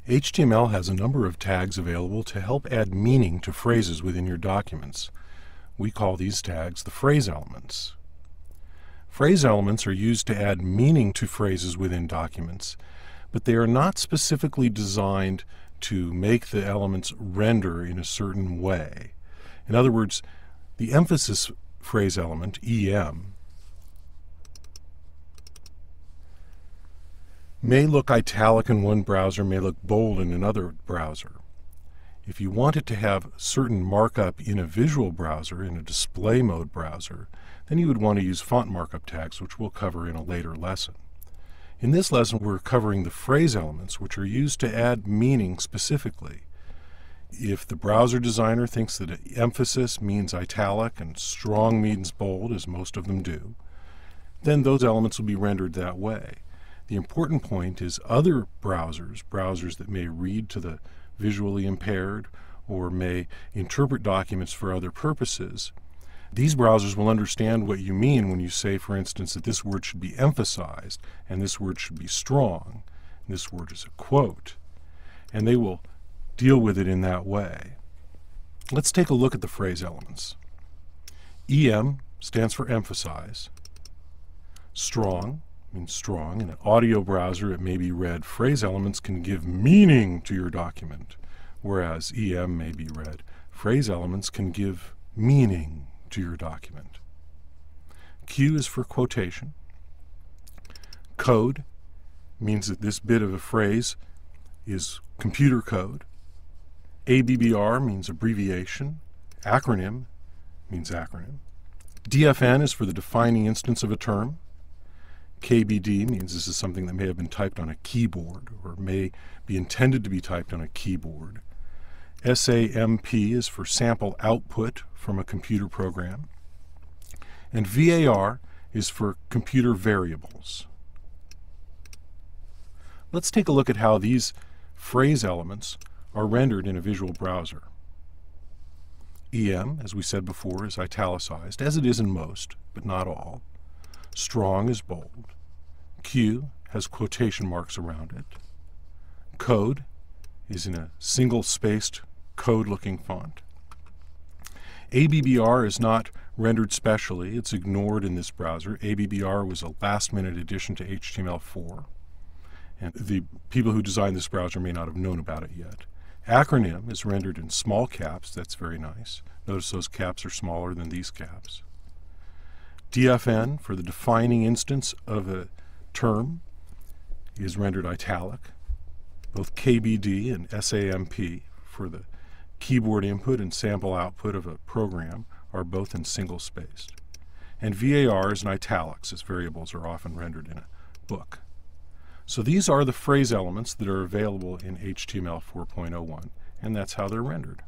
HTML has a number of tags available to help add meaning to phrases within your documents. We call these tags the phrase elements. Phrase elements are used to add meaning to phrases within documents, but they are not specifically designed to make the elements render in a certain way. In other words, the emphasis phrase element, EM, may look italic in one browser, may look bold in another browser. If you want it to have certain markup in a visual browser, in a display mode browser, then you would want to use font markup tags, which we'll cover in a later lesson. In this lesson, we're covering the phrase elements, which are used to add meaning specifically. If the browser designer thinks that emphasis means italic and strong means bold, as most of them do, then those elements will be rendered that way. The important point is other browsers that may read to the visually impaired or may interpret documents for other purposes, these browsers will understand what you mean when you say, for instance, that this word should be emphasized and this word should be strong. And this word is a quote. And they will deal with it in that way. Let's take a look at the phrase elements. EM stands for emphasize. Strong means strong. In an audio browser, it may be read, phrase elements can give meaning to your document, whereas EM may be read, phrase elements can give meaning to your document. Q is for quotation. Code means that this bit of a phrase is computer code. ABBR means abbreviation. Acronym means acronym. DFN is for the defining instance of a term. KBD means this is something that may have been typed on a keyboard or may be intended to be typed on a keyboard. SAMP is for sample output from a computer program. And VAR is for computer variables. Let's take a look at how these phrase elements are rendered in a visual browser. EM, as we said before, is italicized, as it is in most, but not all. Strong is bold. Q has quotation marks around it. Code is in a single-spaced code-looking font. ABBR is not rendered specially. It's ignored in this browser. ABBR was a last-minute addition to HTML4, and the people who designed this browser may not have known about it yet. Acronym is rendered in small caps. That's very nice. Notice those caps are smaller than these caps. DFN, for the defining instance of a term, is rendered italic. Both KBD and SAMP, for the keyboard input and sample output of a program, are both in single-spaced. And VAR is in italics, as variables are often rendered in a book. So these are the phrase elements that are available in HTML 4.01, and that's how they're rendered.